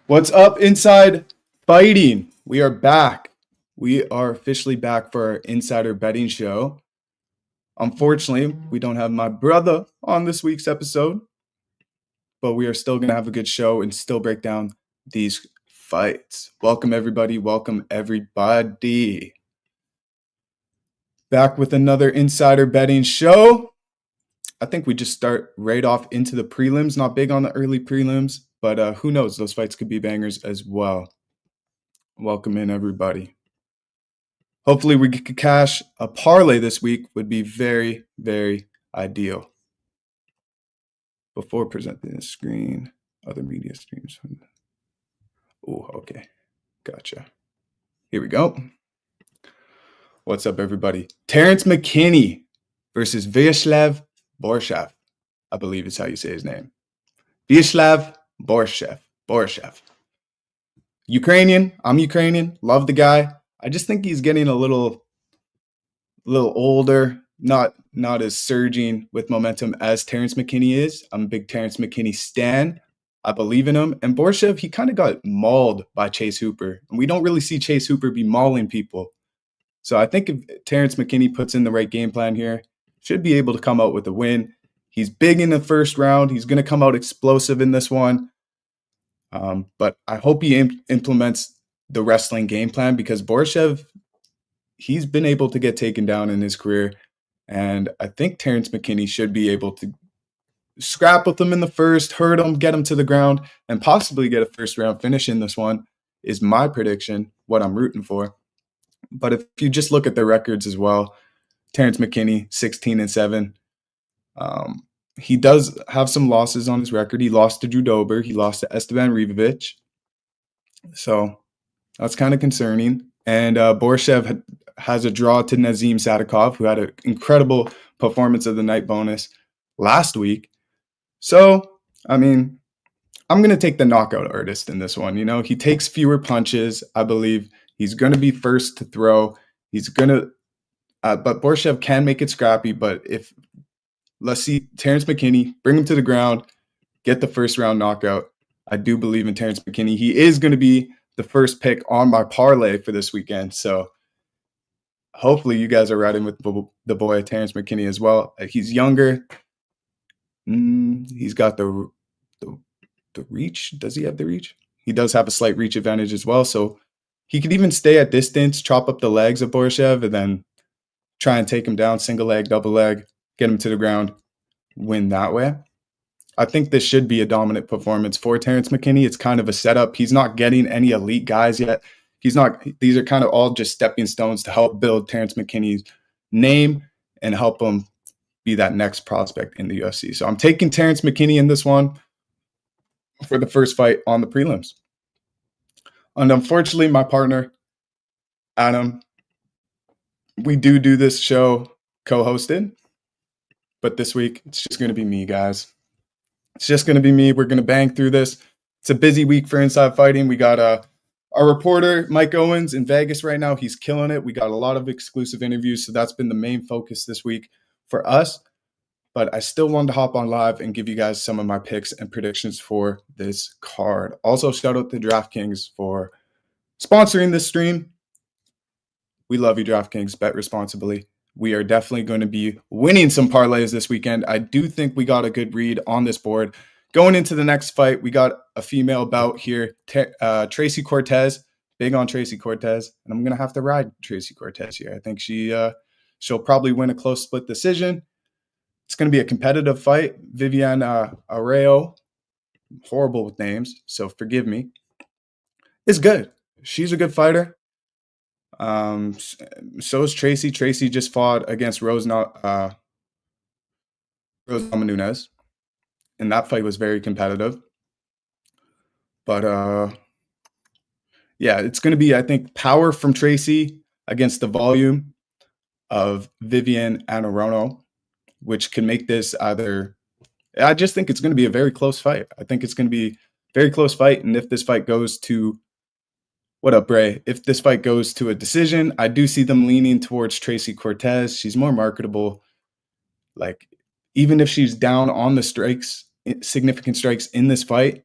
What's up, Inside Fighting? We are back. We are officially back for our Insider Betting Show. Unfortunately, we don't have my brother on this week's episode, but we are still going to have a good show and still break down these fights. Welcome, everybody. Welcome, everybody. Back with another Insider Betting Show. I think we just start right off into the prelims. Not big on the early prelims, but who knows? Those fights could be bangers as well. Welcome in, everybody. Hopefully we could cash a parlay this week would be very, very ideal. Before presenting the screen, other media streams. Oh, okay. Gotcha. Here we go. What's up, everybody? Terrence McKinney versus Vyacheslav Borshev. I believe is how you say his name. Vyacheslav Borshev. Ukrainian. I'm Ukrainian. Love the guy. I just think he's getting a little older, not as surging with momentum as Terrence McKinney is. I'm a big Terrence McKinney stan. I believe in him. And Borshev, he kind of got mauled by Chase Hooper. And we don't really see Chase Hooper be mauling people. So I think if Terrence McKinney puts in the right game plan here, should be able to come out with a win. He's big in the first round. He's going to come out explosive in this one. But I hope he implements the wrestling game plan because Borshev, he's been able to get taken down in his career. And I think Terrence McKinney should be able to scrap with him in the first, hurt him, get him to the ground, and possibly get a first-round finish in this one is my prediction, what I'm rooting for. But if you just look at the records as well, Terrence McKinney, 16-7. He does have some losses on his record. He lost to Drew Dober. He lost to Esteban Rivovic. So that's kind of concerning. And Borshev has a draw to Nazim Sadikov, who had an incredible performance of the night bonus last week. So, I mean, I'm going to take the knockout artist in this one. You know, he takes fewer punches. I believe he's going to be first to throw. He's going to, but Borshev can make it scrappy. But let's see Terrence McKinney, bring him to the ground, get the first round knockout. I do believe in Terrence McKinney. He is going to be the first pick on my parlay for this weekend. So hopefully you guys are riding with the boy Terrence McKinney as well. He's younger. He's got the reach. Does he have the reach? He does have a slight reach advantage as well. So he could even stay at distance, chop up the legs of Borshev, and then try and take him down, single leg, double leg, get him to the ground, win that way. I think this should be a dominant performance for Terrence McKinney. It's kind of a setup. He's not getting any elite guys yet. These are kind of all just stepping stones to help build Terrence McKinney's name and help him be that next prospect in the UFC. So I'm taking Terrence McKinney in this one for the first fight on the prelims. And unfortunately, my partner, Adam, we do this show co-hosted, but this week it's just going to be me, guys. It's just going to be me. We're going to bang through this. It's a busy week for Inside Fighting. We got our reporter, Mike Owens, in Vegas right now. He's killing it. We got a lot of exclusive interviews, so that's been the main focus this week for us. But I still wanted to hop on live and give you guys some of my picks and predictions for this card. Also, shout out to DraftKings for sponsoring this stream. We love you, DraftKings. Bet responsibly. We are definitely going to be winning some parlays this weekend. I do think we got a good read on this board. Going into the next fight, we got a female bout here, Tracy Cortez. Big on Tracy Cortez, and I'm going to have to ride Tracy Cortez here. I think she'll probably win a close split decision. It's going to be a competitive fight. Vivian Arreo, horrible with names, so forgive me, is good. She's a good fighter. So is Tracy. Tracy just fought against Rose Namajunas, and that fight was very competitive. But yeah, it's going to be, I think, power from Tracy against the volume of Vivian Anarono, which can make this either. I just think it's going to be a very close fight. I think it's going to be a very close fight, and if this fight goes to what up, Bray? If this fight goes to a decision, I do see them leaning towards Tracy Cortez. She's more marketable. Like, even if she's down on the strikes, significant strikes in this fight,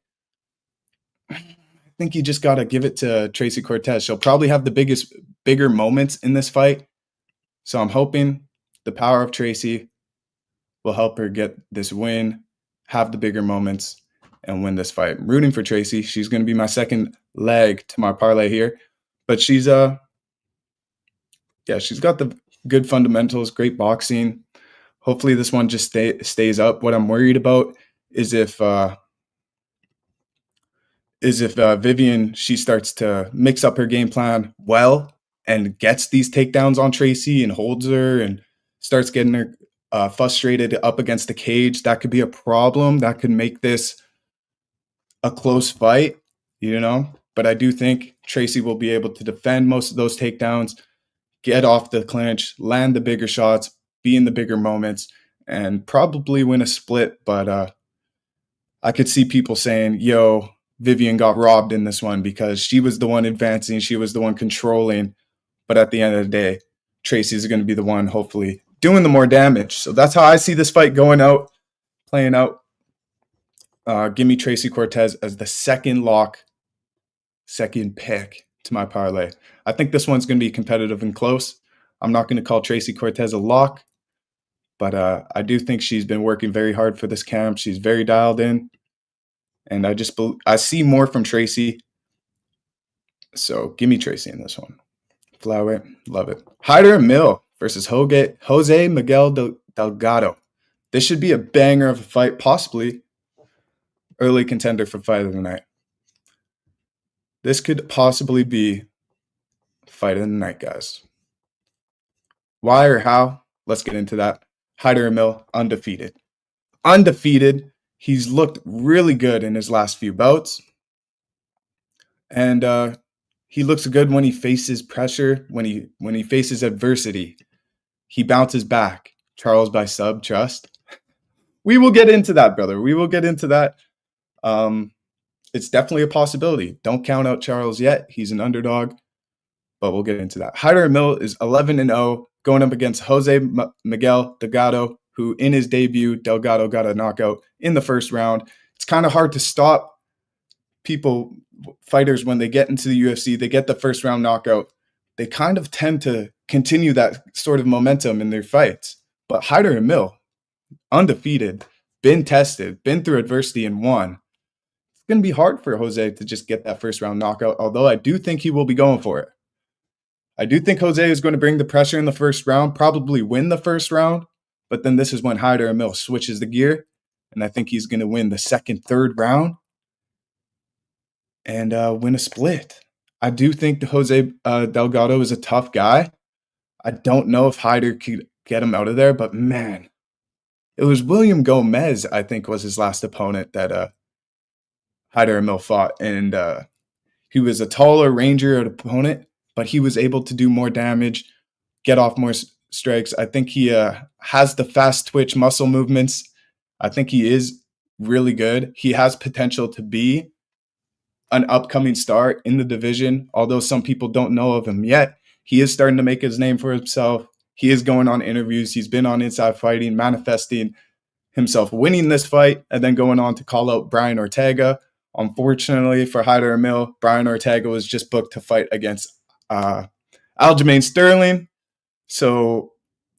think you just got to give it to Tracy Cortez. She'll probably have the bigger moments in this fight. So I'm hoping the power of Tracy will help her get this win, have the bigger moments, and win this fight. I'm rooting for Tracy. She's going to be my second leg to my parlay here. But she's got the good fundamentals, great boxing. Hopefully this one just stays up. What I'm worried about is if Vivian, she starts to mix up her game plan well and gets these takedowns on Tracy and holds her and starts getting her frustrated up against the cage. That could be a problem. That could make this a close fight, But I do think Tracy will be able to defend most of those takedowns, get off the clinch, land the bigger shots, be in the bigger moments, and probably win a split. But I could see people saying, yo, Vivian got robbed in this one because she was the one advancing, she was the one controlling. But at the end of the day, Tracy's going to be the one hopefully doing the more damage. So that's how I see this fight playing out. Give me Tracy Cortez as the second pick to my parlay. I think this one's going to be competitive and close. I'm not going to call Tracy Cortez a lock, but I do think she's been working very hard for this camp. She's very dialed in, and I see more from Tracy. So give me Tracy in this one. Flyweight, love it. Hyder Mill versus Jose Miguel Delgado. This should be a banger of a fight, possibly early contender for fight of the night. This could possibly be fight of the night, guys. Why or how? Let's get into that. Hyder Mill, undefeated. He's looked really good in his last few bouts. And he looks good when he faces pressure, when he faces adversity. He bounces back. Charles by sub, trust. We will get into that, brother. We will get into that. It's definitely a possibility. Don't count out Charles yet. He's an underdog, but we'll get into that. Hyder Mill is 11-0, going up against Jose Miguel Delgado, who in his debut, Delgado got a knockout in the first round. It's kind of hard to stop fighters when they get into the UFC, they get the first round knockout. They kind of tend to continue that sort of momentum in their fights. But Hyder Mill, undefeated, been tested, been through adversity and won. It's going to be hard for Jose to just get that first round knockout, although I do think he will be going for it. I do think Jose is going to bring the pressure in the first round, probably win the first round, but then this is when Hyder Mill switches the gear, and I think he's going to win the second, third round and win a split. I do think Jose Delgado is a tough guy. I don't know if Hyder could get him out of there, but man, it was William Gomez, I think, was his last opponent that Hyder Mill fought. And he was a taller, rangier opponent, but he was able to do more damage, get off more strikes. I think he has the fast twitch muscle movements. I think he is really good. He has potential to be an upcoming star in the division, although some people don't know of him yet. He is starting to make his name for himself. He is going on interviews. He's been on Inside Fighting, manifesting himself winning this fight and then going on to call out Brian Ortega. Unfortunately for Hyder Mill, Brian Ortega was just booked to fight against Aljamain Sterling. So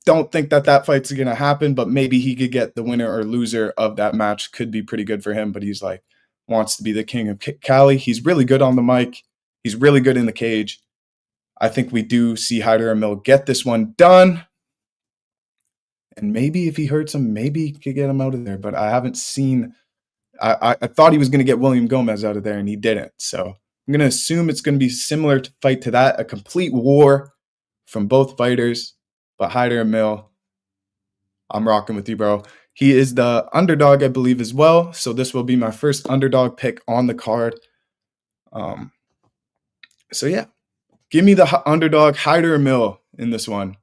don't think that fight's going to happen, but maybe he could get the winner or loser of that match. Could be pretty good for him, but he's wants to be the king of Cali. He's really good on the mic. He's really good in the cage. I think we do see Hyder Mill get this one done. And maybe if he hurts him, maybe he could get him out of there. But I haven't seen I thought he was going to get William Gomez out of there, and he didn't. So I'm going to assume it's going to be similar fight to that, a complete war from both fighters. But Hyder Mill, I'm rocking with you, bro. He is the underdog, I believe, as well. So this will be my first underdog pick on the card. So yeah, give me the underdog Hyder Mill in this one.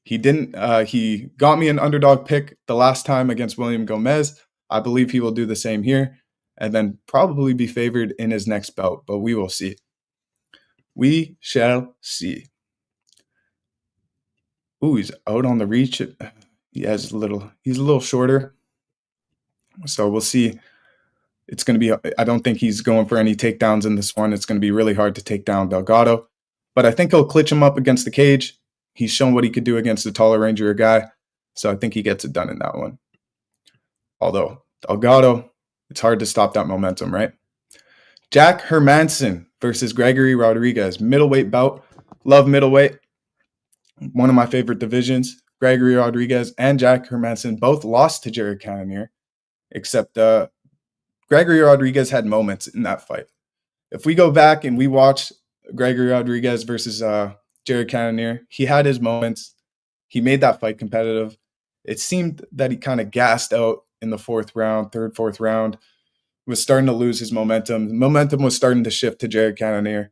He got me an underdog pick the last time against William Gomez. I believe he will do the same here and then probably be favored in his next bout, but we will see. We shall see. Ooh, he's out on the reach. He's a little shorter. So we'll see It's going to be, I don't think he's going for any takedowns in this one. It's going to be really hard to take down Delgado, but I think he'll clutch him up against the cage. He's shown what he could do against a taller, rangier guy. So I think he gets it done in that one. Although Delgado, it's hard to stop that momentum, right? Jack Hermansson versus Gregory Rodriguez. Middleweight bout. Love middleweight. One of my favorite divisions. Gregory Rodriguez and Jack Hermansson both lost to Jared Cannonier, except Gregory Rodriguez had moments in that fight. If we go back and we watch Gregory Rodriguez versus Jared Cannonier, he had his moments. He made that fight competitive. It seemed that he kind of gassed out in the fourth round, fourth round, was starting to lose his momentum. Momentum was starting to shift to Jared Cannonier.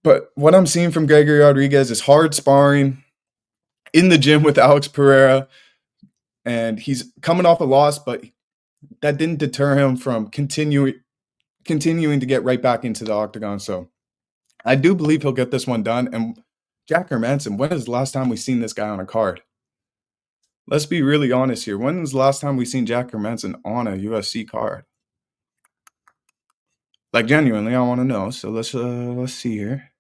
But what I'm seeing from Gregory Rodriguez is hard sparring in the gym with Alex Pereira, and he's coming off a loss, but that didn't deter him from continuing to get right back into the octagon. So I do believe he'll get this one done. And Jack Hermansson, when is the last time we've seen this guy on a card? Let's be really honest here. When was the last time we seen Jack Hermansson on a UFC card? Like, genuinely, I want to know. So let's see here.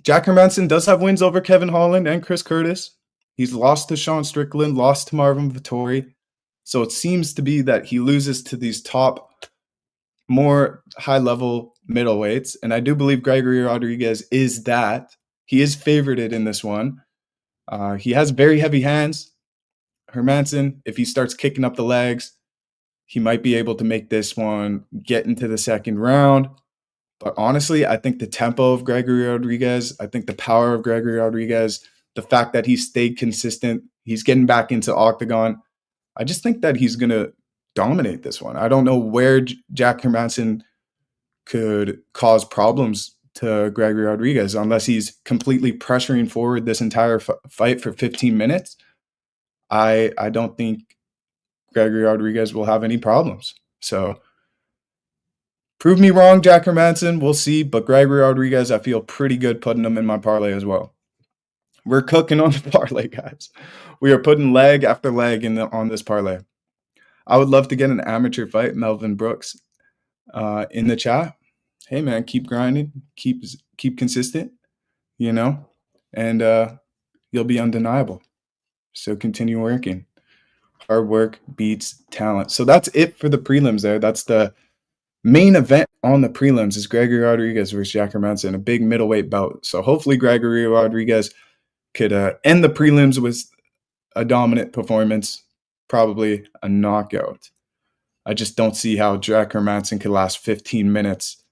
Jack Hermansson does have wins over Kevin Holland and Chris Curtis. He's lost to Sean Strickland, lost to Marvin Vettori. So it seems to be that he loses to these top, more high-level middleweights. And I do believe Gregory Rodriguez is that. He is favorited in this one. He has very heavy hands. Hermansson, if he starts kicking up the legs, he might be able to make this one get into the second round. But honestly, I think the tempo of Gregory Rodriguez, I think the power of Gregory Rodriguez, the fact that he stayed consistent, he's getting back into octagon, I just think that he's going to dominate this one. I don't know where Jack Hermansson could cause problems to Gregory Rodriguez unless he's completely pressuring forward this entire fight for 15 minutes. I don't think Gregory Rodriguez will have any problems. So prove me wrong, Jack Hermansson. We'll see. But Gregory Rodriguez, I feel pretty good putting him in my parlay as well. We're cooking on the parlay, guys. We are putting leg after leg on this parlay. I would love to get an amateur fight, Melvin Brooks, in the chat. Hey, man, keep grinding. Keep consistent, and you'll be undeniable. So continue working. Hard work beats talent. So that's it for the prelims there. That's the main event on the prelims is Gregory Rodriguez versus Jack Hermansson, a big middleweight bout. So hopefully Gregory Rodriguez could end the prelims with a dominant performance, probably a knockout. I just don't see how Jack Hermansson could last 15 minutes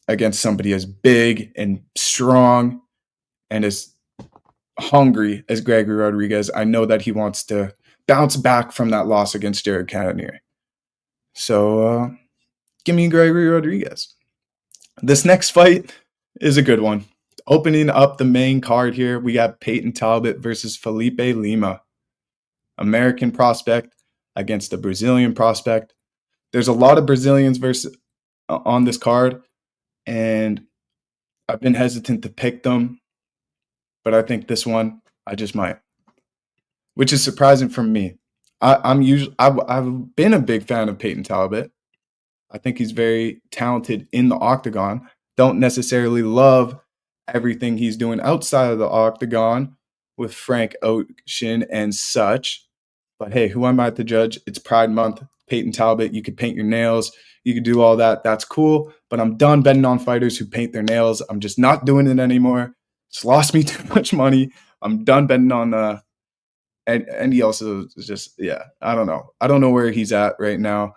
against somebody as big and strong and as hungry as Gregory Rodriguez. I know that he wants to bounce back from that loss against Jared Cannonier. So give me Gregory Rodriguez. This next fight is a good one. Opening up the main card here, we got Peyton Talbot versus Felipe Lima. American prospect against a Brazilian prospect. There's a lot of Brazilians on this card, and I've been hesitant to pick them, but I think this one I just might, which is surprising for me. I've been a big fan of Peyton Talbot. I think he's very talented in the octagon. Don't necessarily love everything he's doing outside of the octagon with Frank Ocean and such. But hey, who am I to judge? It's Pride Month. Peyton Talbot, you could paint your nails. You could do all that. That's cool. But I'm done betting on fighters who paint their nails. I'm just not doing it anymore. It's lost me too much money. I'm done betting on and he also is just, I don't know. I don't know where he's at right now.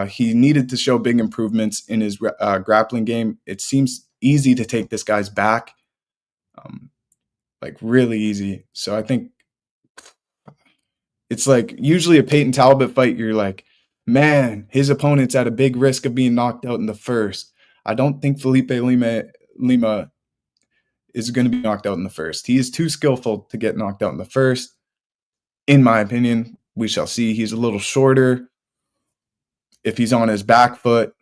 He needed to show big improvements in his grappling game. It seems easy to take this guy's back, like really easy. So I think it's like usually a Peyton Talbot fight, you're like, man, his opponent's at a big risk of being knocked out in the first. I don't think Felipe Lima is going to be knocked out in the first. He is too skillful to get knocked out in the first. In my opinion, we shall see. He's a little shorter. If he's on his back foot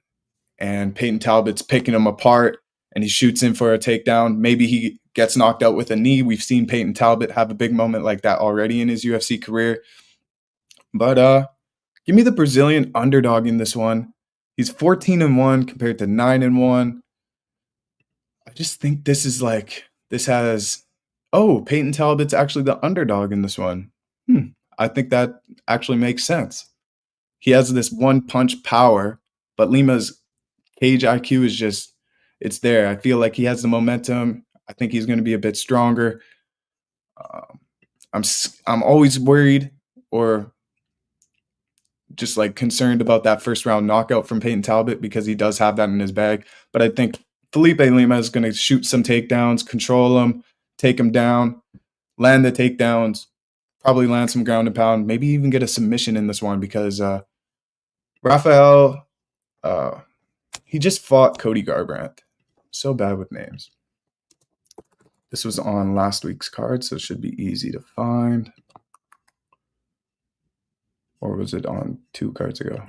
and Peyton Talbot's picking him apart and he shoots in for a takedown, maybe he gets knocked out with a knee. We've seen Peyton Talbot have a big moment like that already in his UFC career. But Give me the Brazilian underdog in this one. He's 14-1 compared to 9-1. I just think this has. Oh, Peyton Talbot's actually the underdog in this one. I think that actually makes sense. He has this one punch power, but Lima's cage IQ is just, it's there. I feel like he has the momentum. I think he's going to be a bit stronger. I'm always worried or just like concerned about that first round knockout from Peyton Talbot because he does have that in his bag. But I think Felipe Lima is going to shoot some takedowns, control him, take him down, land the takedowns, probably land some ground and pound, maybe even get a submission in this one because Rafael, he just fought Cody Garbrandt. So bad with names. This was on last week's card, so it should be easy to find. Or was it on 2 cards ago?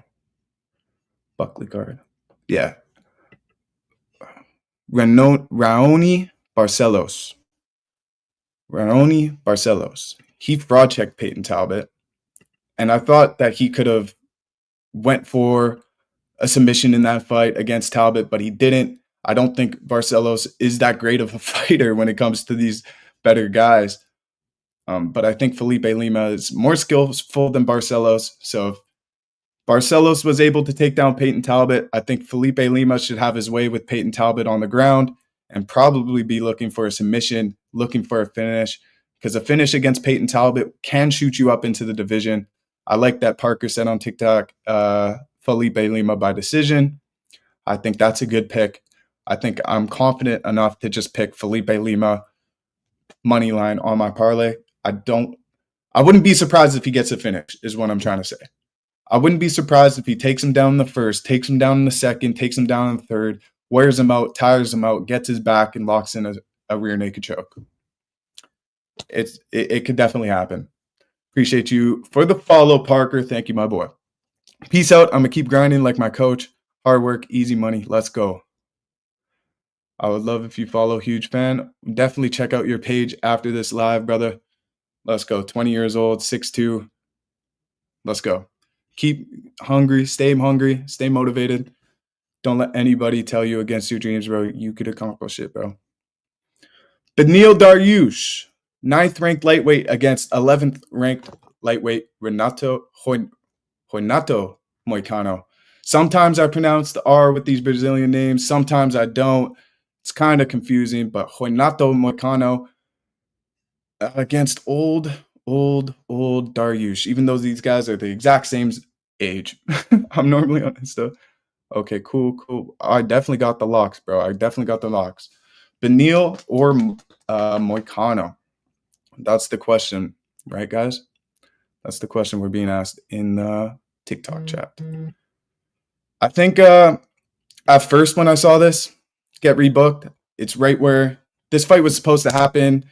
Buckley card. Yeah. Raoni Barcelos. Raoni Barcelos. He fraud checked Peyton Talbot. And I thought that he could have went for a submission in that fight against Talbot, but he didn't. I don't think Barcelos is that great of a fighter when it comes to these better guys. But I think Felipe Lima is more skillful than Barcelos. So if Barcelos was able to take down Peyton Talbot, I think Felipe Lima should have his way with Peyton Talbot on the ground and probably be looking for a submission, looking for a finish, because a finish against Peyton Talbot can shoot you up into the division. I like that Parker said on TikTok, Felipe Lima by decision. I think that's a good pick. I think I'm confident enough to just pick Felipe Lima money line on my parlay. I wouldn't be surprised if he gets a finish, is what I'm trying to say. I wouldn't be surprised if he takes him down in the first, takes him down in the second, takes him down in the third, wears him out, tires him out, gets his back, and locks in a rear naked choke. It could definitely happen. Appreciate you for the follow, Parker. Thank you, my boy. Peace out. I'm going to keep grinding like my coach. Hard work, easy money. Let's go. I would love if you follow. Huge fan. Definitely check out your page after this live, brother. Let's go. 20 years old, 6'2". Let's go. Keep hungry, stay motivated. Don't let anybody tell you against your dreams, bro. You could accomplish it, bro. Beneil Dariush, 9th ranked lightweight against 11th ranked lightweight Renato Moicano. Sometimes I pronounce the R with these Brazilian names. Sometimes I don't. It's kind of confusing, but Renato Moicano against old Dariush, even though these guys are the exact same age. I'm normally on Insta. Okay, cool. I definitely got the locks, bro. Beneil or Moicano? That's the question, right, guys? That's the question we're being asked in the TikTok chat. I think at first when I saw this get rebooked, it's right where this fight was supposed to happen.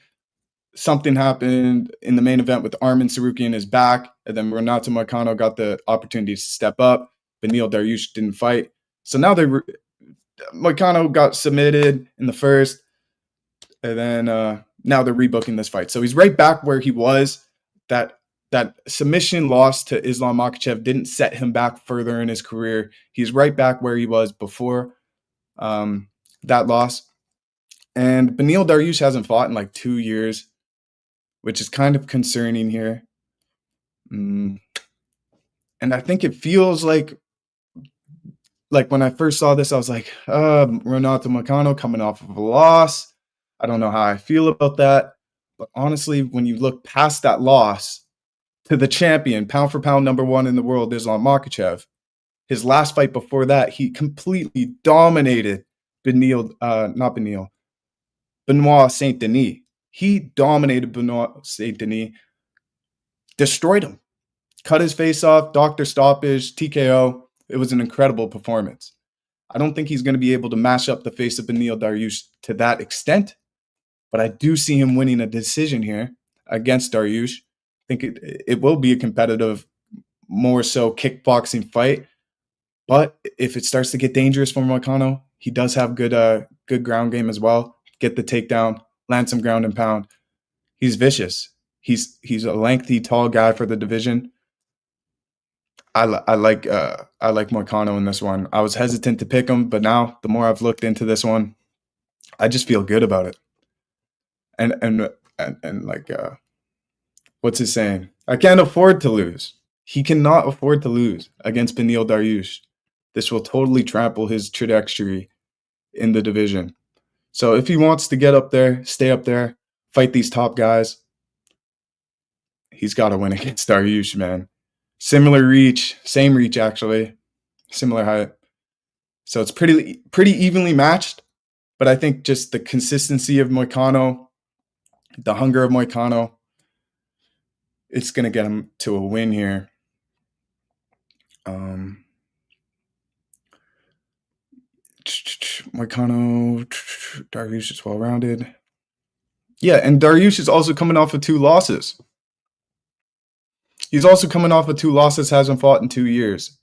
Something happened in the main event with Arman Tsarukyan is back, and then Renato Moicano got the opportunity to step up. Beneil Dariush didn't fight. So now Moicano got submitted in the first, and then now they're rebooking this fight. So he's right back where he was. That submission loss to Islam Makhachev didn't set him back further in his career. He's right back where he was before that loss. And Beneil Dariush hasn't fought in like 2 years, which is kind of concerning here. And I think it feels like when I first saw this, I was like, Renato Moicano coming off of a loss. I don't know how I feel about that. But honestly, when you look past that loss to the champion, pound for pound number 1 in the world, Islam Makhachev, his last fight before that, he completely dominated Benoit Saint Denis. He dominated Benoit Saint Denis, destroyed him, cut his face off, doctor stoppage, TKO. It was an incredible performance. I don't think he's going to be able to mash up the face of Beneil Dariush to that extent, but I do see him winning a decision here against Dariush. I think it will be a competitive, more so kickboxing fight. But if it starts to get dangerous for Moicano, he does have good ground game as well. Get the takedown, land some ground and pound. He's vicious. He's a lengthy, tall guy for the division. I like Moicano in this one. I was hesitant to pick him, but now the more I've looked into this one, I just feel good about it. And like what's his saying? I can't afford to lose. He cannot afford to lose against Beneil Dariush. This will totally trample his trajectory in the division. So if he wants to get up there, stay up there, fight these top guys, he's got to win against Dariush, man. Similar reach, same reach actually, similar height. So it's pretty evenly matched, but I think just the consistency of Moicano, the hunger of Moicano, it's going to get him to a win here. Moicano, Dariush is well-rounded. Yeah, and Dariush is also coming off of 2 losses. He's also coming off of 2 losses, hasn't fought in 2 years.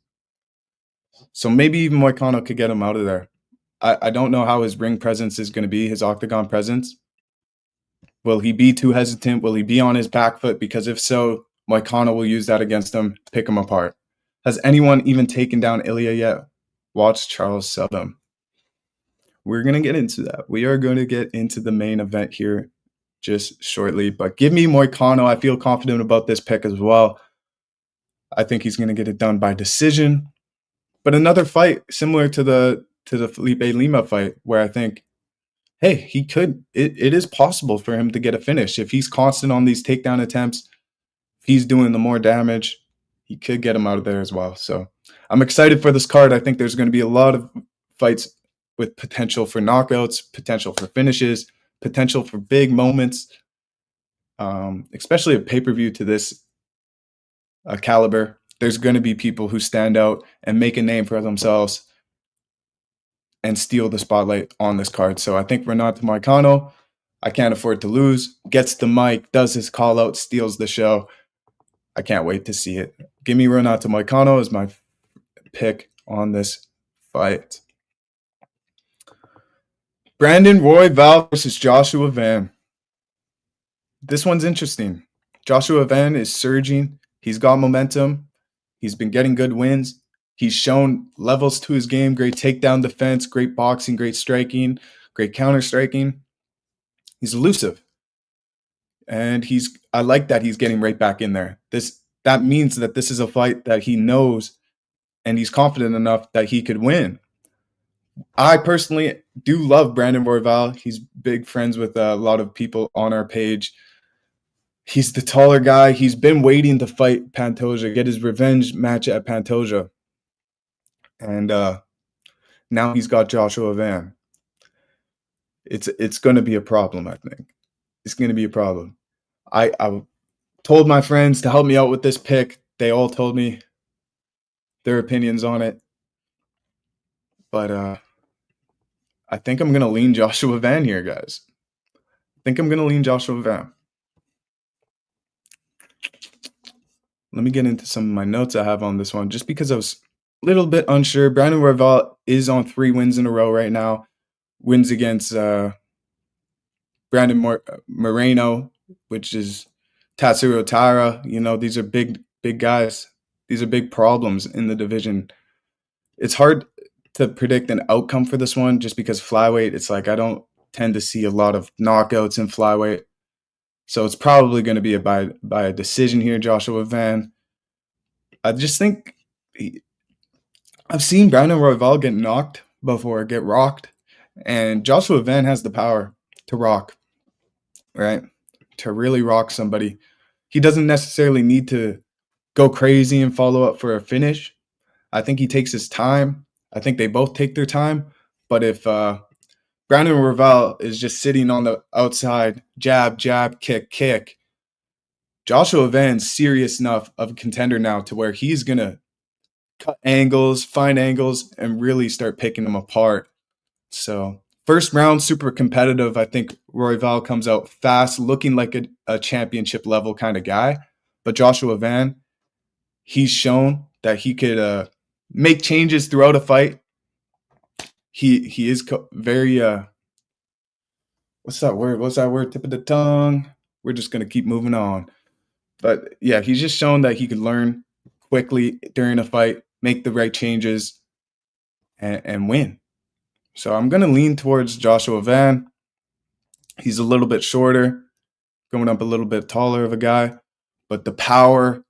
So maybe even Moicano could get him out of there. I don't know how his ring presence is going to be, his octagon presence. Will he be too hesitant? Will he be on his back foot? Because if so, Moicano will use that against him, pick him apart. Has anyone even taken down Ilya yet? Watch Charles Sutton. We're going to get into that. We are going to get into the main event here just shortly. But give me Moicano. I feel confident about this pick as well. I think he's going to get it done by decision. But another fight similar to the Felipe Lima fight, where I think, hey, he could. It is possible for him to get a finish if he's constant on these takedown attempts. If he's doing the more damage, he could get him out of there as well. So I'm excited for this card. I think there's going to be a lot of fights with potential for knockouts, potential for finishes, potential for big moments, especially a pay-per-view to this caliber. There's going to be people who stand out and make a name for themselves and steal the spotlight on this card. So I think Renato Moicano, I can't afford to lose, gets the mic, does his call out, steals the show. I can't wait to see it. Give me Renato Moicano as my pick on this fight. Brandon Royval versus Joshua Van. This one's interesting. Joshua Van is surging. He's got momentum. He's been getting good wins. He's shown levels to his game, great takedown defense, great boxing, great striking, great counter striking. He's elusive. And I like that he's getting right back in there. That means that this is a fight that he knows and he's confident enough that he could win. I personally do love Brandon Royval. He's big friends with a lot of people on our page. He's the taller guy. He's been waiting to fight Pantoja, get his revenge match at Pantoja. And now he's got Joshua Van. It's going to be a problem, I think. It's going to be a problem. I told my friends to help me out with this pick. They all told me their opinions on it. But I think I'm going to lean Joshua Van here, guys. I think I'm going to lean Joshua Van. Let me get into some of my notes I have on this one, just because I was a little bit unsure. Brandon Royval is on 3 wins in a row right now. Wins against Brandon Moreno, which is Tatsuro Taira. You know, these are big guys. These are big problems in the division. It's hard to predict an outcome for this one just because flyweight, it's like I don't tend to see a lot of knockouts in flyweight. So it's probably going to be by a decision here, Joshua Van. I just think I've seen Brandon Royval get knocked before, get rocked. And Joshua Van has the power to rock, right? To really rock somebody. He doesn't necessarily need to go crazy and follow up for a finish. I think he takes his time. I think they both take their time. But if Brandon Royval is just sitting on the outside, jab, kick, kick, Joshua Van's serious enough of a contender now to where he's going to cut angles, find angles, and really start picking them apart. So first round, super competitive. I think Royval comes out fast, looking like a championship level kind of guy. But Joshua Van, he's shown that he could make changes throughout a fight. He is very what's that word? Tip of the tongue. We're just gonna keep moving on. But yeah, he's just shown that he could learn quickly during a fight, make the right changes, and win. So I'm going to lean towards Joshua Van. He's a little bit shorter, going up a little bit taller of a guy, but the power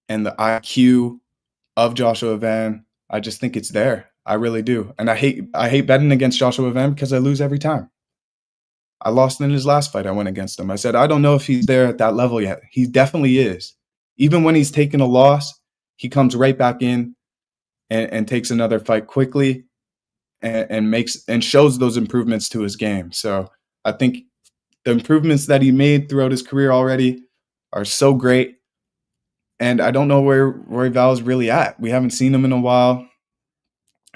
and the IQ of Joshua Van, I just think it's there. I really do. And I hate betting against Joshua Van because I lose every time. I lost in his last fight I went against him. I said, I don't know if he's there at that level yet. He definitely is. Even when he's taken a loss, he comes right back in and takes another fight quickly and makes and shows those improvements to his game. So I think the improvements that he made throughout his career already are so great. And I don't know where Royval is really at. We haven't seen him in a while.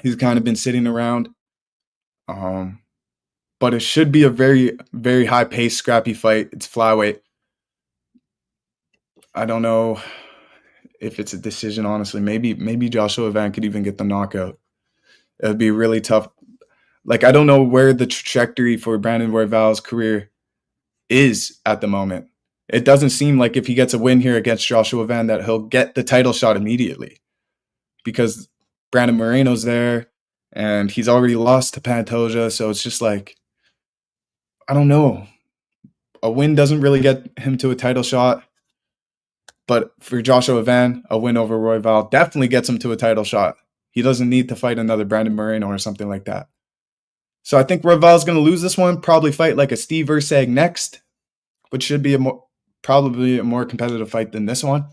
He's kind of been sitting around. But it should be a very, very high paced, scrappy fight. It's flyweight. I don't know if it's a decision, honestly. Maybe Joshua Van could even get the knockout. It would be really tough. Like, I don't know where the trajectory for Brandon Royval's career is at the moment. It doesn't seem like if he gets a win here against Joshua Van that he'll get the title shot immediately, because Brandon Moreno's there and he's already lost to Pantoja. So it's just like, I don't know. A win doesn't really get him to a title shot. But for Joshua Van, a win over Royval definitely gets him to a title shot. He doesn't need to fight another Brandon Moreno or something like that. So I think Royval's going to lose this one, probably fight like a Steve Ursag next, which should be probably a more competitive fight than this one,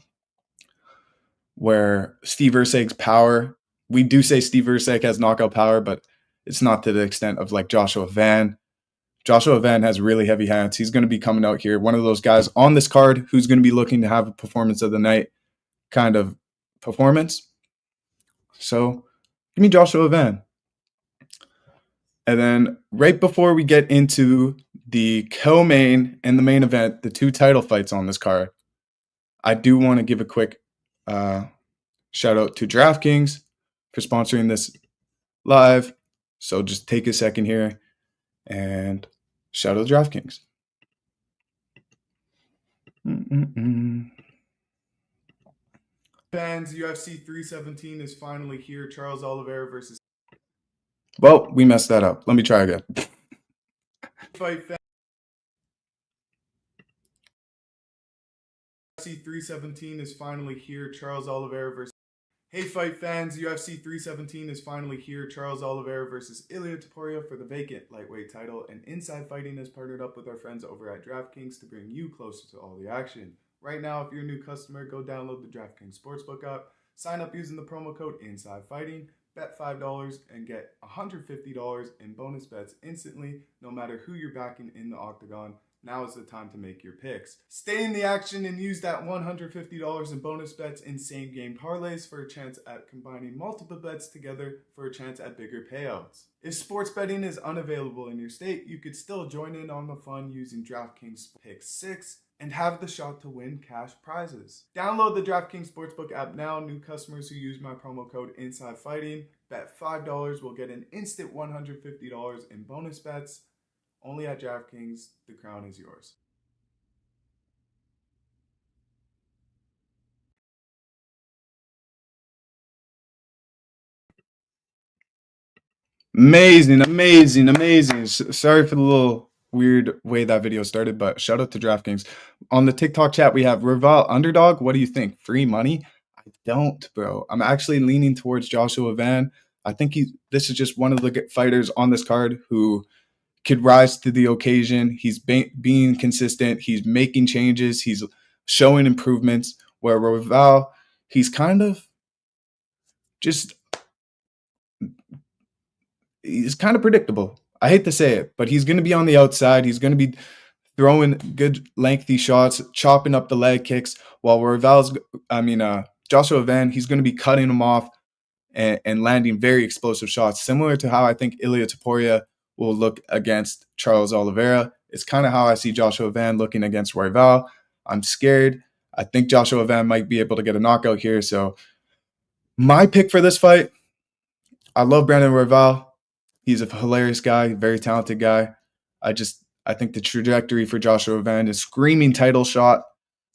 where Steve Ursag's power, we do say Steve Ursag has knockout power, but it's not to the extent of like Joshua Van. Joshua Van has really heavy hands. He's going to be coming out here, one of those guys on this card who's going to be looking to have a performance of the night kind of performance. So give me Joshua Van. And then right before we get into the co-main and the main event, the two title fights on this card, I do want to give a quick shout out to DraftKings for sponsoring this live. So just take a second here and shout out to DraftKings. Fans, UFC317 is finally here. Charles Oliveira versus... Well, we messed that up. Let me try again. UFC317 is finally here. Charles Oliveira versus... Hey fight fans, UFC 317 is finally here. Charles Oliveira versus Ilia Topuria for the vacant lightweight title, and Inside Fighting has partnered up with our friends over at DraftKings to bring you closer to all the action. Right now, if you're a new customer, go download the DraftKings Sportsbook app, sign up using the promo code Inside Fighting, bet $5 and get $150 in bonus bets instantly, no matter who you're backing in the octagon. Now is the time to make your picks. Stay in the action and use that $150 in bonus bets in same game parlays for a chance at combining multiple bets together for a chance at bigger payouts. If sports betting is unavailable in your state, you could still join in on the fun using DraftKings Pick 6 and have the shot to win cash prizes. Download the DraftKings Sportsbook app now. New customers who use my promo code INSIDEFIGHTING bet $5 will get an instant $150 in bonus bets. Only at DraftKings, the crown is yours. Amazing. Sorry for the little weird way that video started, but shout out to DraftKings. On the TikTok chat, we have Royval underdog. What do you think? Free money? I don't, bro. I'm actually leaning towards Joshua Van. I think this is just one of the fighters on this card who could rise to the occasion. He's being consistent. He's making changes. He's showing improvements. Where Royval, he's kind of predictable. I hate to say it, but he's going to be on the outside. He's going to be throwing good lengthy shots, chopping up the leg kicks, while Joshua Van, he's going to be cutting him off and landing very explosive shots, similar to how I think Ilia Topuria will look against Charles Oliveira. It's kind of how I see Joshua Van looking against Royval. I'm scared. I think Joshua Van might be able to get a knockout here. So my pick for this fight, I love Brandon Royval. He's a hilarious guy, very talented guy. I think the trajectory for Joshua Van is screaming title shot.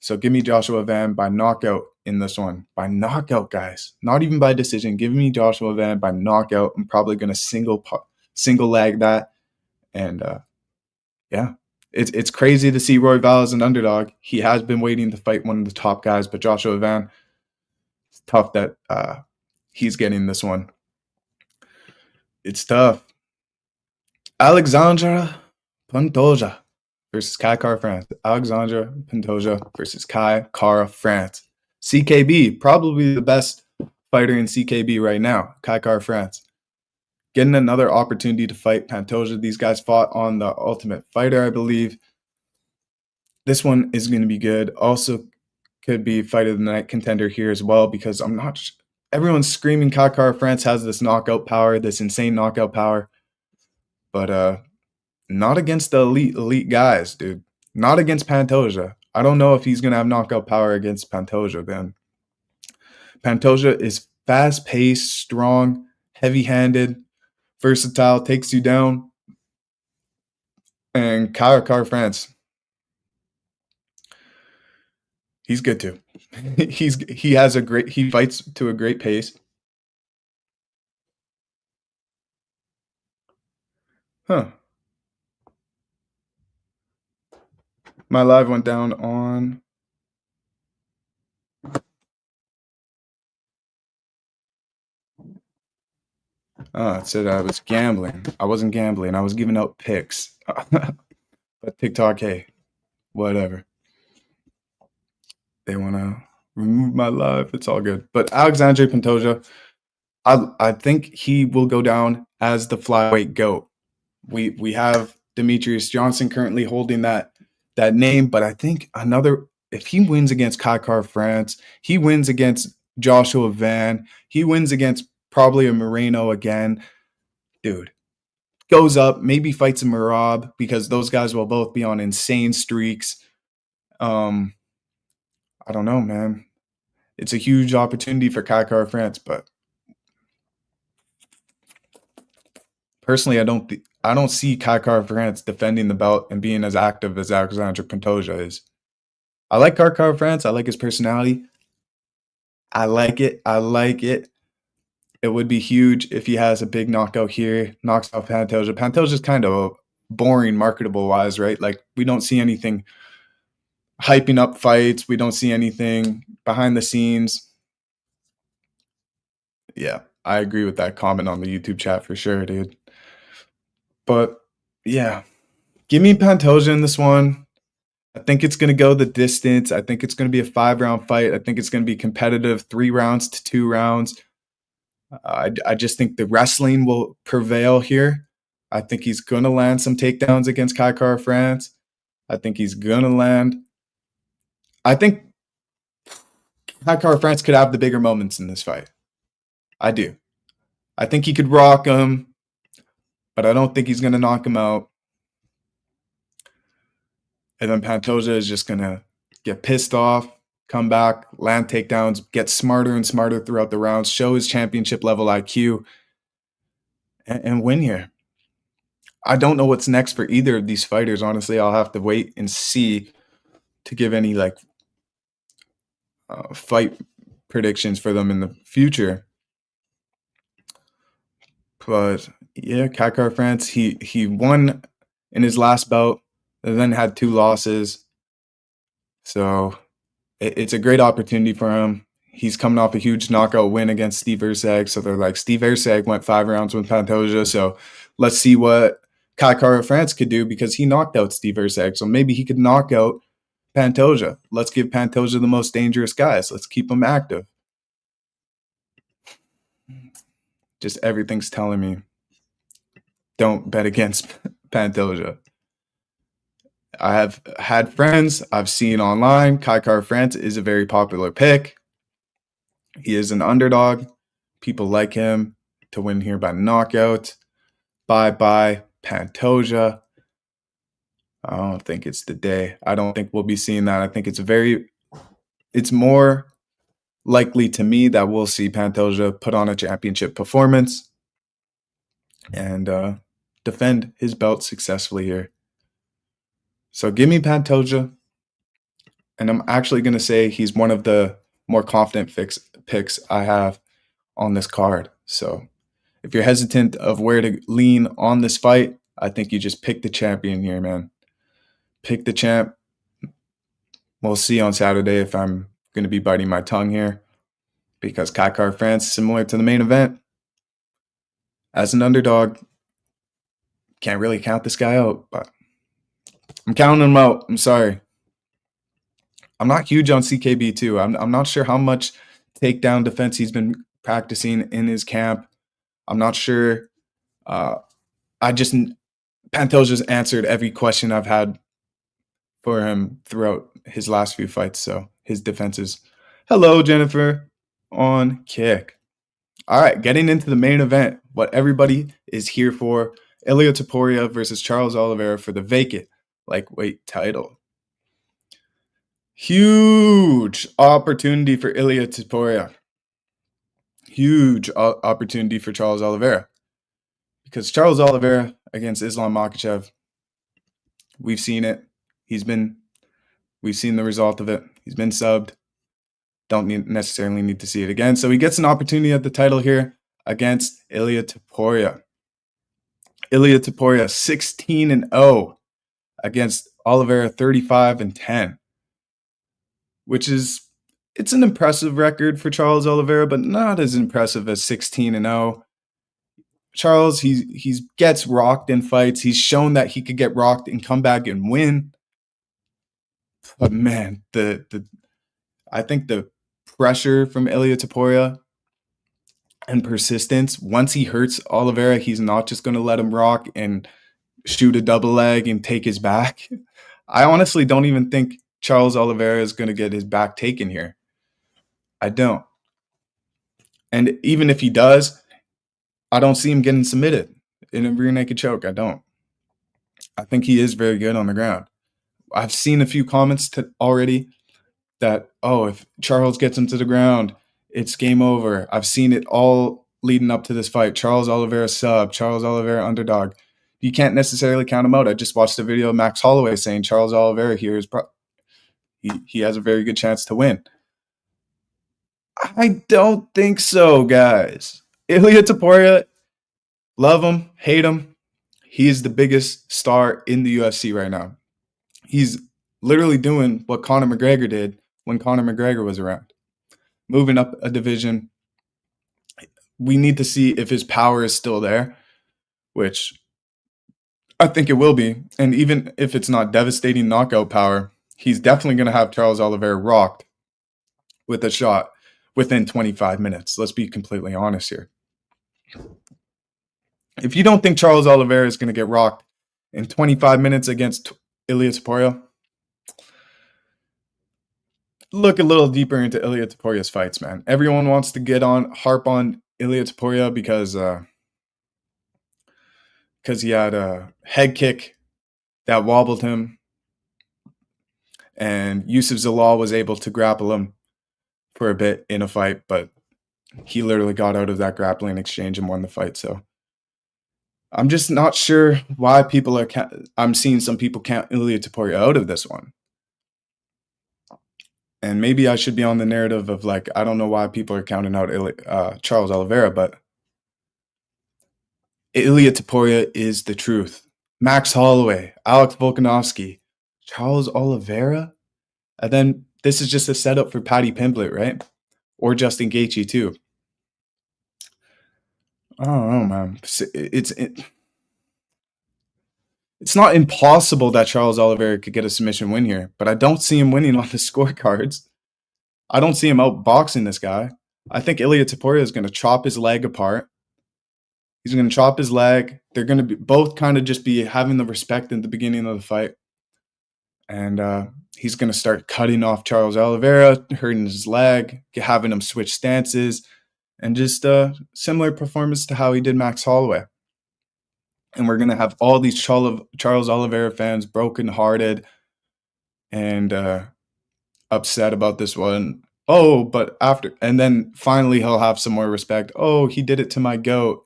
So give me Joshua Van by knockout in this one by knockout, guys. Not even by decision. Give me Joshua Van by knockout. I'm probably going to single leg that. And yeah, it's crazy to see Royval as an underdog. He has been waiting to fight one of the top guys, but Joshua Van, it's tough that he's getting this one. It's tough. Alexandra Pantoja versus Kai Kara France. Alexandra Pantoja versus Kai Kara France. CKB, probably the best fighter in CKB right now. Kai Kara France. Getting another opportunity to fight Pantoja. These guys fought on the Ultimate Fighter, I believe. This one is going to be good. Also could be Fight of the Night contender here as well, because I'm not everyone's screaming Kai Kara France has this knockout power, this insane knockout power. But not against the elite guys, dude. Not against Pantoja. I don't know if he's going to have knockout power against Pantoja, man. Pantoja is fast-paced, strong, heavy-handed, versatile, takes you down. And Kai Kara France, he's good too. He fights to a great pace. Huh. My live went down on it said I was gambling. I wasn't gambling. I was giving out picks. But TikTok, hey, whatever. They want to remove my live. It's all good. But Alexandre Pantoja, I think he will go down as the flyweight GOAT. We have Demetrius Johnson currently holding that name, but I think if he wins against Kai Kara France, he wins against Joshua Van, he wins against probably a Moreno again, dude, goes up, maybe fights a Merab, because those guys will both be on insane streaks. I don't know, man. It's a huge opportunity for Kai Kara France, but personally, I don't see Kai Kara France defending the belt and being as active as Alexandre Pantoja is. I like Kai Kara France. I like his personality. I like it. It would be huge if he has a big knockout here, knocks off Pantoja. Pantoja's kind of boring marketable-wise, right? Like, we don't see anything hyping up fights. We don't see anything behind the scenes. Yeah, I agree with that comment on the YouTube chat for sure, dude. But, yeah, give me Pantoja in this one. I think it's going to go the distance. I think it's going to be a 5-round fight. I think it's going to be competitive, 3 rounds to 2 rounds. I just think the wrestling will prevail here. I think he's going to land some takedowns against Kai Kara France. I think he's going to land. I think Kai Kara France could have the bigger moments in this fight. I do. I think he could rock him, but I don't think he's going to knock him out. And then Pantoja is just going to get pissed off, come back, land takedowns, get smarter and smarter throughout the rounds, show his championship level IQ, and win here. I don't know what's next for either of these fighters. Honestly, I'll have to wait and see to give any fight predictions for them in the future. But yeah, Kai Kara France, he won in his last bout and then had 2 losses. So it's a great opportunity for him. He's coming off a huge knockout win against Steve Erceg. So they're like, Steve Erceg went 5 rounds with Pantoja. So let's see what Kai Kara France could do, because he knocked out Steve Erceg. So maybe he could knock out Pantoja. Let's give Pantoja the most dangerous guys. Let's keep him active. Just everything's telling me don't bet against Pantoja. I have had friends I've seen online. Kai Kara France is a very popular pick. He is an underdog. People like him to win here by knockout. Bye Pantoja. I don't think it's the day. I don't think we'll be seeing that. I think it's more likely to me that we'll see Pantoja put on a championship performance and defend his belt successfully here. So give me Pantoja. And I'm actually going to say he's one of the more confident picks I have on this card. So if you're hesitant of where to lean on this fight, I think you just pick the champion here, man. Pick the champ. We'll see on Saturday if I'm going to be biting my tongue here, because Kai France, similar to the main event, as an underdog, can't really count this guy out, but I'm counting him out. I'm sorry. I'm not huge on CKB too. I'm not sure how much takedown defense he's been practicing in his camp. I'm not sure. Pantel's just answered every question I've had for him throughout his last few fights. So his defenses. Hello, Jennifer, on kick. All right, getting into the main event, what everybody is here for: Ilia Topuria versus Charles Oliveira for the vacant lightweight title. Huge opportunity for Ilia Topuria. Huge opportunity for Charles Oliveira, because Charles Oliveira against Islam Makhachev, we've seen it. We've seen the result of it. He's been subbed. Don't necessarily need to see it again. So he gets an opportunity at the title here against Ilia Topuria. Ilia Topuria 16-0 against Oliveira 35-10, which is, it's an impressive record for Charles Oliveira, but not as impressive as 16-0. Charles, he gets rocked in fights. He's shown that he could get rocked and come back and win. But man, I think the pressure from Ilia Topuria and persistence, once he hurts Oliveira, he's not just going to let him rock and shoot a double leg and take his back. I honestly don't even think Charles Oliveira is going to get his back taken here. I don't. And even if he does, I don't see him getting submitted in a rear naked choke. I don't. I think he is very good on the ground. I've seen a few comments already that, oh, if Charles gets him to the ground, it's game over. I've seen it all leading up to this fight. Charles Oliveira sub, Charles Oliveira underdog. You can't necessarily count him out. I just watched a video of Max Holloway saying Charles Oliveira here is he has a very good chance to win. I don't think so, guys. Ilia Topuria, love him, hate him. He's the biggest star in the UFC right now. He's literally doing what Conor McGregor did when Conor McGregor was around, moving up a division. We need to see if his power is still there, which I think it will be. And even if it's not devastating knockout power, he's definitely going to have Charles Oliveira rocked with a shot within 25 minutes. Let's be completely honest here. If you don't think Charles Oliveira is going to get rocked in 25 minutes against Ilia Topuria, look a little deeper into Ilia Topuria's fights, man. Everyone wants to harp on Ilia Topuria because he had a head kick that wobbled him, and Yusuf Zalal was able to grapple him for a bit in a fight, but he literally got out of that grappling exchange and won the fight. So I'm just not sure why I'm seeing some people count Ilia Topuria out of this one. And maybe I should be on the narrative of I don't know why people are counting out Charles Oliveira, but Ilia Topuria is the truth. Max Holloway, Alex Volkanovski, Charles Oliveira, and then this is just a setup for Paddy Pimblett, right? Or Justin Gaethje too. I don't know, man. It's not impossible that Charles Oliveira could get a submission win here, but I don't see him winning on the scorecards. I don't see him outboxing this guy. I think Ilia Topuria is going to chop his leg apart. He's going to chop his leg. They're going to be both kind of just be having the respect at the beginning of the fight. And he's going to start cutting off Charles Oliveira, hurting his leg, having him switch stances, and just similar performance to how he did Max Holloway. And we're going to have all these Charles Oliveira fans brokenhearted and upset about this one. Oh, but and then finally he'll have some more respect. Oh, he did it to my GOAT,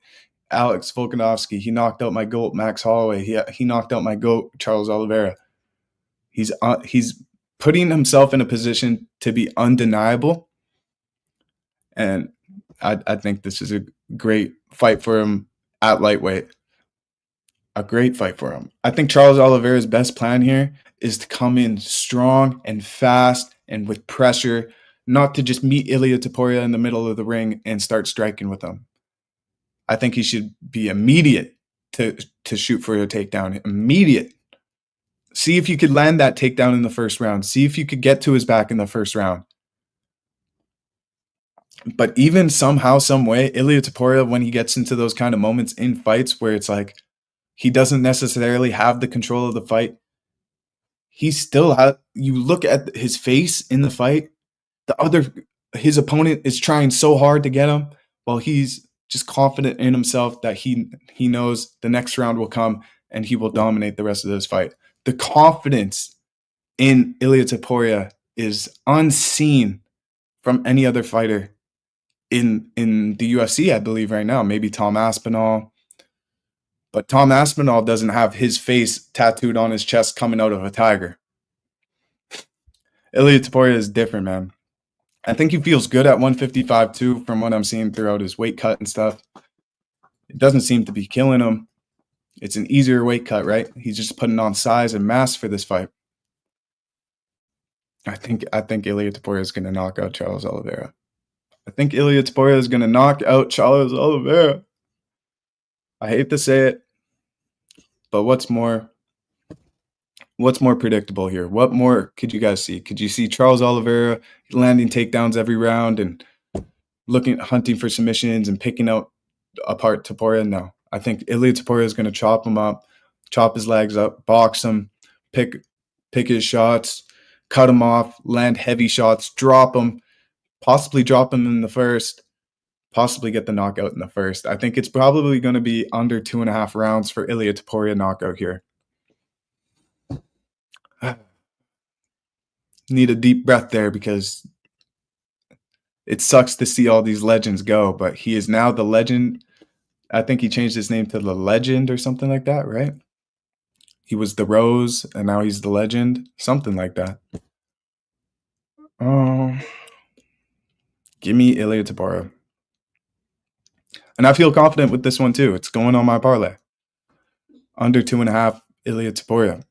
Alex Volkanovski. He knocked out my GOAT, Max Holloway. He knocked out my GOAT, Charles Oliveira. He's putting himself in a position to be undeniable, And I think this is a great fight for him at lightweight. A great fight for him. I think Charles Oliveira's best plan here is to come in strong and fast and with pressure, not to just meet Ilia Topuria in the middle of the ring and start striking with him. I think he should be immediate to shoot for a takedown. Immediate. See if you could land that takedown in the first round. See if you could get to his back in the first round. But even somehow, some way, Ilia Topuria, when he gets into those kind of moments in fights where it's like he doesn't necessarily have the control of the fight, he still has. You look at his face in the fight. His opponent is trying so hard to get him, while he's just confident in himself that he knows the next round will come and he will dominate the rest of this fight. The confidence in Ilia Topuria is unseen from any other fighter in the UFC, I believe, right now. Maybe Tom Aspinall. But Tom Aspinall doesn't have his face tattooed on his chest coming out of a tiger. Ilia Topuria is different, man. I think he feels good at 155 too, from what I'm seeing throughout his weight cut and stuff. It doesn't seem to be killing him. It's an easier weight cut, right? He's just putting on size and mass for this fight. I think Ilia Topuria is going to knock out Charles Oliveira. I think Ilia Topuria is going to knock out Charles Oliveira. I hate to say it, but what's more predictable here? What more could you guys see? Could you see Charles Oliveira landing takedowns every round and hunting for submissions and picking out apart Topuria? No. I think Ilia Topuria is going to chop him up, chop his legs up, box him, pick his shots, cut him off, land heavy shots, drop him, possibly drop him in the first, possibly get the knockout in the first. I think it's probably going to be under 2.5 rounds for Ilia Topuria knockout here. Need a deep breath there, because it sucks to see all these legends go, but he is now the legend. I think he changed his name to the Legend or something like that, right? He was the Rose, and now he's the Legend, something like that. Give me Ilia Topuria. And I feel confident with this one too. It's going on my parlay. Under 2.5, Ilia Topuria.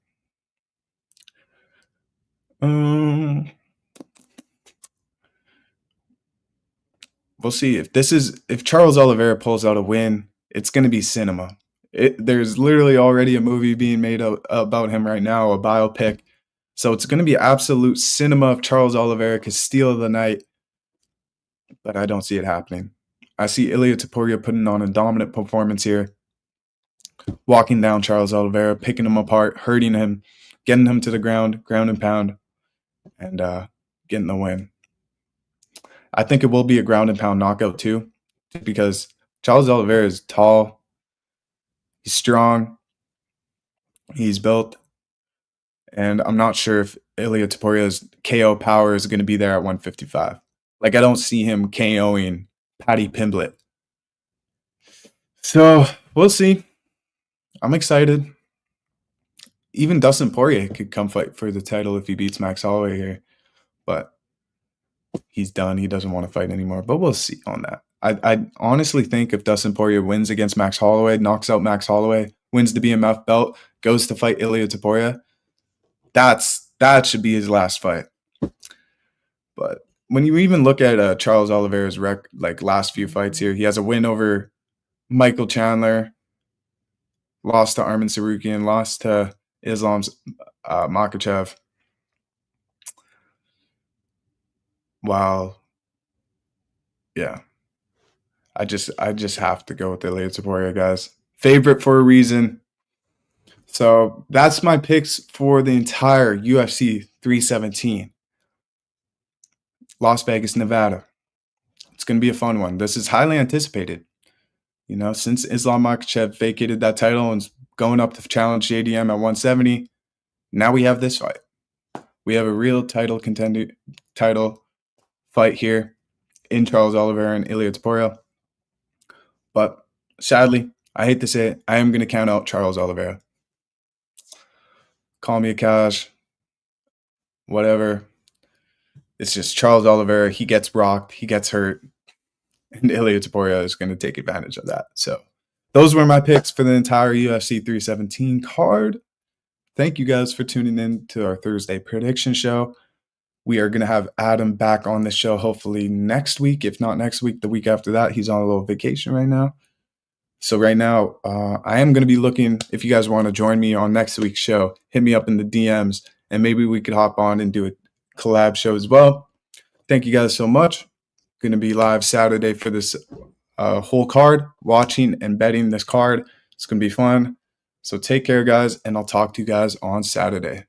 We'll see if Charles Oliveira pulls out a win, it's going to be cinema. There's literally already a movie being made about him right now, a biopic. So it's going to be absolute cinema if Charles Oliveira could steal the night. But I don't see it happening. I see Ilia Topuria putting on a dominant performance here, walking down Charles Oliveira, picking him apart, hurting him, getting him to the ground and pound, and getting the win. I think it will be a ground and pound knockout too, because Charles Oliveira is tall, he's strong, he's built, and I'm not sure if Ilia Topuria's KO power is going to be there at 155. Like, I don't see him KOing Paddy Pimblett. So we'll see. I'm excited. Even Dustin Poirier could come fight for the title if he beats Max Holloway here, but he's done. He doesn't want to fight anymore, but we'll see on that. I honestly think if Dustin Poirier wins against Max Holloway, knocks out Max Holloway, wins the BMF belt, goes to fight Ilia Topuria, that should be his last fight. But when you even look at Charles Oliveira's last few fights here, he has a win over Michael Chandler, lost to Arman Sarukian, lost to Islam Makhachev. Wow. Yeah. I just have to go with Ilia Topuria, guys. Favorite for a reason. So that's my picks for the entire UFC 317. Las Vegas, Nevada. It's going to be a fun one. This is highly anticipated. You know, since Islam Makhachev vacated that title and is going up to challenge JDM at 170, now we have this fight. We have a real title fight here in Charles Oliveira and Ilia Topuria. But sadly, I hate to say it, I am going to count out Charles Oliveira. Call me a cash, whatever. It's just Charles Oliveira. He gets rocked. He gets hurt. and Ilya Taporia is going to take advantage of that. So those were my picks for the entire UFC 317 card. Thank you guys for tuning in to our Thursday prediction show. We are going to have Adam back on the show hopefully next week. If not next week, the week after that. He's on a little vacation right now. So right now, I am going to be looking, if you guys want to join me on next week's show, hit me up in the DMs, and maybe we could hop on and do a collab show as well. Thank you guys so much. Going to be live Saturday for this whole card, watching and betting this card. It's going to be fun. So take care, guys, and I'll talk to you guys on Saturday.